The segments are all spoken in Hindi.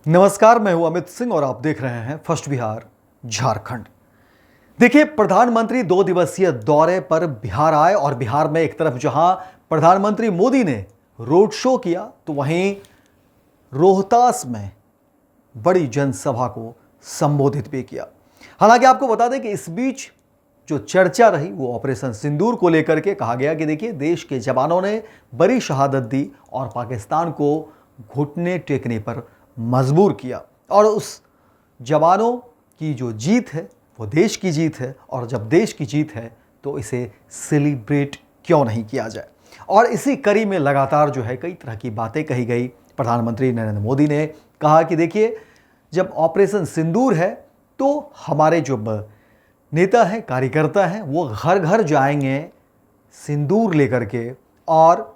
नमस्कार, मैं हूं अमित सिंह और आप देख रहे हैं फर्स्ट बिहार झारखंड। देखिए, प्रधानमंत्री 2 दिवसीय दौरे पर बिहार आए और बिहार में एक तरफ जहां प्रधानमंत्री मोदी ने रोड शो किया तो वहीं रोहतास में बड़ी जनसभा को संबोधित भी किया। हालांकि आपको बता दें कि इस बीच जो चर्चा रही वो ऑपरेशन सिंदूर को लेकर के कहा गया कि देखिए, देश के जवानों ने बड़ी शहादत दी और पाकिस्तान को घुटने टेकने पर मजबूर किया और उस जवानों की जो जीत है वो देश की जीत है और जब देश की जीत है तो इसे सेलिब्रेट क्यों नहीं किया जाए। और इसी कड़ी में लगातार जो है कई तरह की बातें कही गई। प्रधानमंत्री नरेंद्र मोदी ने कहा कि देखिए, जब ऑपरेशन सिंदूर है तो हमारे जो नेता हैं, कार्यकर्ता हैं, वो घर घर जाएंगे सिंदूर लेकर के और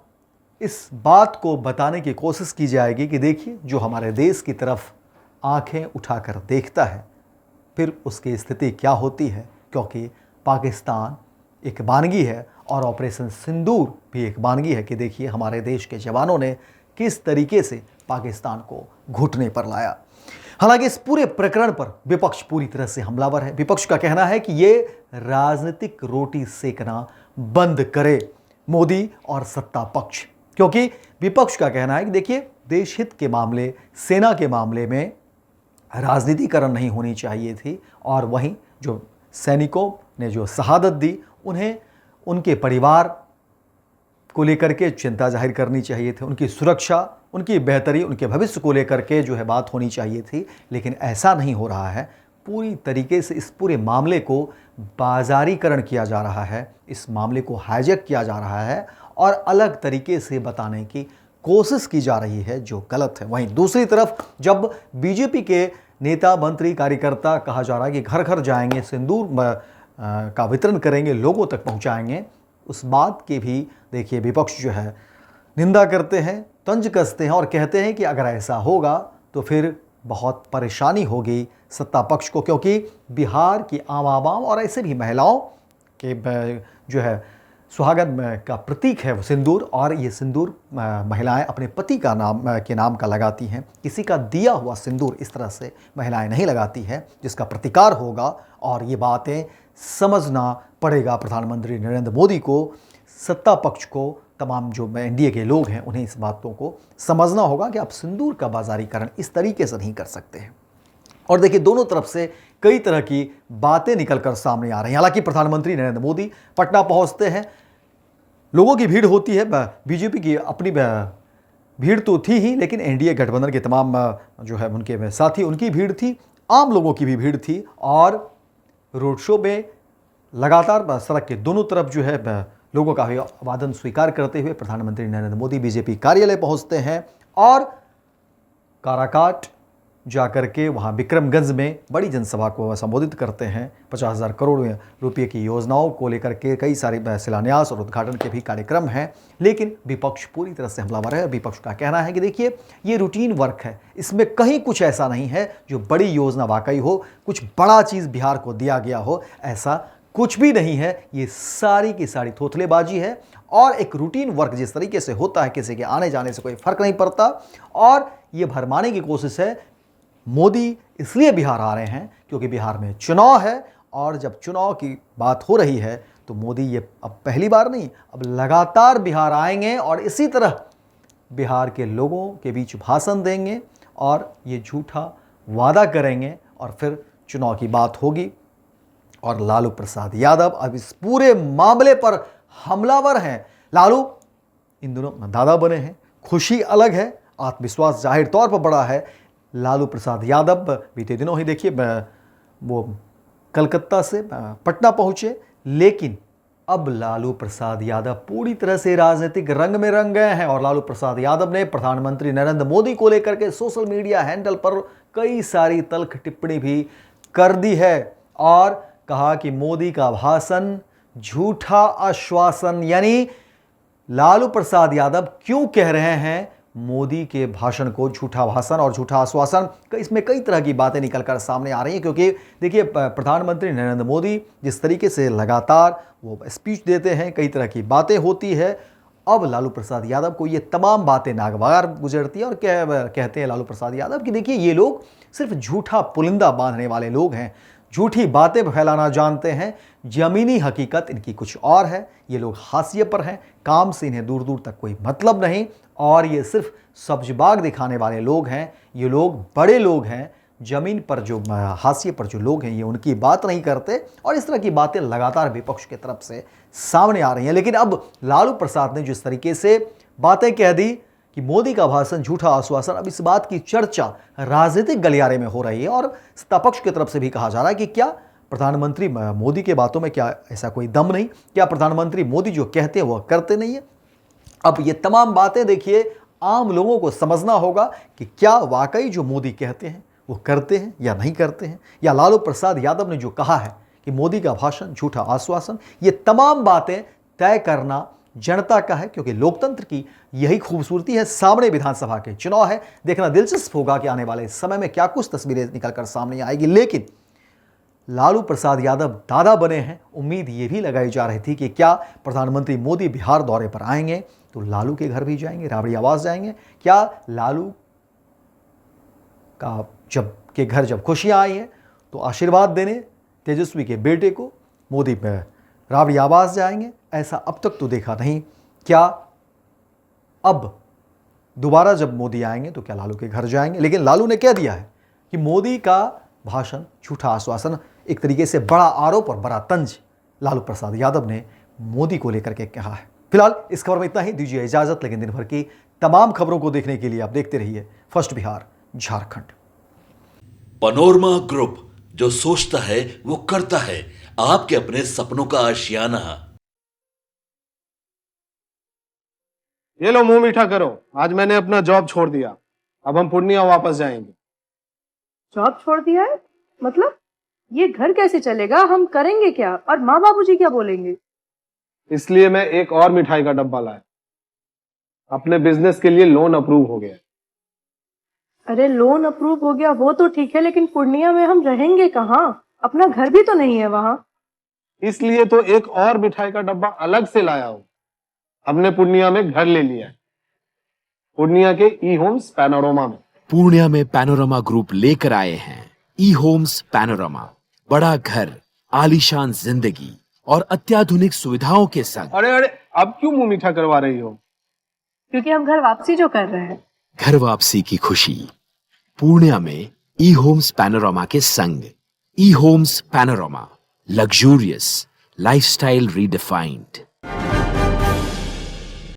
इस बात को बताने की कोशिश की जाएगी कि देखिए, जो हमारे देश की तरफ आंखें उठाकर देखता है फिर उसकी स्थिति क्या होती है, क्योंकि पाकिस्तान एक वानगी है और ऑपरेशन सिंदूर भी एक वानगी है कि देखिए हमारे देश के जवानों ने किस तरीके से पाकिस्तान को घुटने पर लाया। हालांकि इस पूरे प्रकरण पर विपक्ष पूरी तरह से हमलावर है। विपक्ष का कहना है कि ये राजनीतिक रोटी सेकना बंद करे मोदी और सत्ता पक्ष, क्योंकि विपक्ष का कहना है कि देखिए, देश हित के मामले, सेना के मामले में राजनीतिकरण नहीं होनी चाहिए थी और वहीं जो सैनिकों ने जो शहादत दी उन्हें उनके परिवार को लेकर के चिंता जाहिर करनी चाहिए थी, उनकी सुरक्षा, उनकी बेहतरी, उनके भविष्य को लेकर के जो है बात होनी चाहिए थी, लेकिन ऐसा नहीं हो रहा है। पूरी तरीके से इस पूरे मामले को बाजारीकरण किया जा रहा है, इस मामले को हाईजैक किया जा रहा है और अलग तरीके से बताने की कोशिश की जा रही है जो गलत है। वहीं दूसरी तरफ जब बीजेपी के नेता, मंत्री, कार्यकर्ता कहा जा रहा है कि घर घर जाएंगे, सिंदूर का वितरण करेंगे, लोगों तक पहुंचाएंगे, उस बात की भी देखिए विपक्ष जो है निंदा करते हैं, तंज कसते हैं और कहते हैं कि अगर ऐसा होगा तो फिर बहुत परेशानी होगी सत्ता पक्ष को, क्योंकि बिहार की आम आवाम और ऐसे भी महिलाओं के जो है सुहागन का प्रतीक है वो सिंदूर, और ये सिंदूर महिलाएं अपने पति का नाम के नाम का लगाती हैं। किसी का दिया हुआ सिंदूर इस तरह से महिलाएं नहीं लगाती हैं जिसका प्रतिकार होगा, और ये बातें समझना पड़ेगा प्रधानमंत्री नरेंद्र मोदी को, सत्ता पक्ष को, तमाम जो एनडीए के लोग हैं उन्हें इस बातों को समझना होगा कि आप सिंदूर का बाजारीकरण इस तरीके से नहीं कर सकते हैं। और देखिए, दोनों तरफ से कई तरह की बातें निकलकर सामने आ रही हैं। हालांकि प्रधानमंत्री नरेंद्र मोदी पटना पहुंचते हैं, लोगों की भीड़ होती है, बीजेपी की अपनी भीड़ तो थी ही, लेकिन एनडीए गठबंधन के तमाम जो है उनके साथी, उनकी भीड़ थी, आम लोगों की भी भीड़ थी और रोड शो में लगातार सड़क के दोनों तरफ जो है लोगों का अभिवादन स्वीकार करते हुए प्रधानमंत्री नरेंद्र मोदी बीजेपी कार्यालय पहुंचते हैं और काराकाट जाकर के वहां विक्रमगंज में बड़ी जनसभा को संबोधित करते हैं। 50,000 करोड़ रुपए की योजनाओं को लेकर के कई सारे शिलान्यास और उद्घाटन के भी कार्यक्रम हैं, लेकिन विपक्ष पूरी तरह से हमलावर है। विपक्ष का कहना है कि देखिए, ये रूटीन वर्क है, इसमें कहीं कुछ ऐसा नहीं है जो बड़ी योजना वाकई हो, कुछ बड़ा चीज़ बिहार को दिया गया हो, ऐसा कुछ भी नहीं है। ये सारी की सारी थोथलेबाजी है और एक रूटीन वर्क जिस तरीके से होता है, किसी के आने जाने से कोई फर्क नहीं पड़ता, और ये भरमाने की कोशिश है। मोदी इसलिए बिहार आ रहे हैं क्योंकि बिहार में चुनाव है, और जब चुनाव की बात हो रही है तो मोदी ये अब पहली बार नहीं, अब लगातार बिहार आएंगे और इसी तरह बिहार के लोगों के बीच भाषण देंगे और ये झूठा वादा करेंगे और फिर चुनाव की बात होगी। और लालू प्रसाद यादव अब इस पूरे मामले पर हमलावर हैं। लालू इन दिनों दादा बने हैं, खुशी अलग है, आत्मविश्वास जाहिर तौर पर बड़ा है। लालू प्रसाद यादव बीते दिनों ही देखिए वो कलकत्ता से पटना पहुंचे, लेकिन अब लालू प्रसाद यादव पूरी तरह से राजनीतिक रंग में रंग गए हैं और लालू प्रसाद यादव ने प्रधानमंत्री नरेंद्र मोदी को लेकर के सोशल मीडिया हैंडल पर कई सारी तल्ख टिप्पणी भी कर दी है और कहा कि मोदी का भाषण झूठा आश्वासन, यानी लालू प्रसाद यादव क्यों कह रहे हैं मोदी के भाषण को झूठा भाषण और झूठा आश्वासन। इसमें कई तरह की बातें निकलकर सामने आ रही हैं, क्योंकि देखिए, प्रधानमंत्री नरेंद्र मोदी जिस तरीके से लगातार वो स्पीच देते हैं, कई तरह की बातें होती है अब लालू प्रसाद यादव को ये तमाम बातें नागवार गुजरती है और कहते हैं लालू प्रसाद यादव कि देखिए ये लोग सिर्फ झूठा पुलिंदा बांधने वाले लोग हैं, झूठी बातें फैलाना जानते हैं, जमीनी हकीकत इनकी कुछ और है, ये लोग हाशिए पर हैं, काम से इन्हें दूर दूर तक कोई मतलब नहीं और ये सिर्फ सब्जबाग दिखाने वाले लोग हैं, ये लोग बड़े लोग हैं, जमीन पर जो हाशिए पर जो लोग हैं ये उनकी बात नहीं करते और इस तरह की बातें लगातार विपक्ष की तरफ से सामने आ रही हैं। लेकिन अब लालू प्रसाद ने जिस तरीके से बातें कह दी कि मोदी का भाषण झूठा आश्वासन, अब इस बात की चर्चा राजनीतिक गलियारे में हो रही है और सत्ता पक्ष की तरफ से भी कहा जा रहा है कि क्या प्रधानमंत्री मोदी के बातों में क्या ऐसा कोई दम नहीं, क्या प्रधानमंत्री मोदी जो कहते हैं वह करते नहीं है। अब ये तमाम बातें देखिए आम लोगों को समझना होगा कि क्या वाकई जो मोदी कहते हैं वो करते हैं या नहीं करते हैं, या लालू प्रसाद यादव ने जो कहा है कि मोदी का भाषण झूठा आश्वासन, ये तमाम बातें तय करना जनता का है क्योंकि लोकतंत्र की यही खूबसूरती है। सामने विधानसभा के चुनाव है, देखना दिलचस्प होगा कि आने वाले समय में क्या कुछ तस्वीरें निकलकर सामने आएगी। लेकिन लालू प्रसाद यादव दादा बने हैं, उम्मीद ये भी लगाई जा रही थी कि क्या प्रधानमंत्री मोदी बिहार दौरे पर आएंगे तो लालू के घर भी जाएंगे, राबड़ी आवास जाएंगे, क्या लालू का जब खुशियां आई हैं तो आशीर्वाद देने तेजस्वी के बेटे को मोदी में राबड़ी आवास जाएंगे, ऐसा अब तक तो देखा नहीं। क्या अब दोबारा जब मोदी आएंगे तो क्या लालू के घर जाएंगे? लेकिन लालू ने कह दिया है कि मोदी का भाषण झूठा आश्वासन, एक तरीके से बड़ा आरोप और बड़ा तंज लालू प्रसाद यादव ने मोदी को लेकर के कहा है। फिलहाल इस खबर में इतना ही, दीजिए इजाजत। लेकिन दिन भर की तमाम खबरों को देखने के लिए आप देखते रहिए first Bihar Jharkhand. Panorama group, जो सोचता है वो करता है, आपके अपने सपनों का आशियाना। ये लो मुंह मीठा करो, आज मैंने अपना जॉब छोड़ दिया, अब हम पूर्णिया वापस जाएंगे। जॉब छोड़ दिया है? मतलब ये घर कैसे चलेगा? हम करेंगे क्या? और माँ बाबूजी क्या बोलेंगे? इसलिए मैं एक और मिठाई का डब्बा लाया, अपने बिजनेस के लिए लोन अप्रूव हो गया। अरे लोन अप्रूव हो गया वो तो ठीक है, लेकिन पूर्णिया में हम रहेंगे कहाँ? अपना घर भी तो नहीं है वहां। इसलिए तो एक और मिठाई का डब्बा अलग से लाया हूं। हमने पूर्णिया में घर ले लिया है, पूर्णिया के ई होम्स पैनोरमा में। पूर्णिया में पैनोरमा ग्रुप लेकर आए हैं ई होम्स पैनोरमा, बड़ा घर, आलीशान जिंदगी और अत्याधुनिक सुविधाओं के संग। अरे अब क्यों मुंह मीठा करवा रही हो? क्योंकि हम घर वापसी जो कर रहे हैं। घर वापसी की खुशी पूर्णिया में ई होम्स पैनोरमा के संग। E homes panorama, luxurious lifestyle redefined.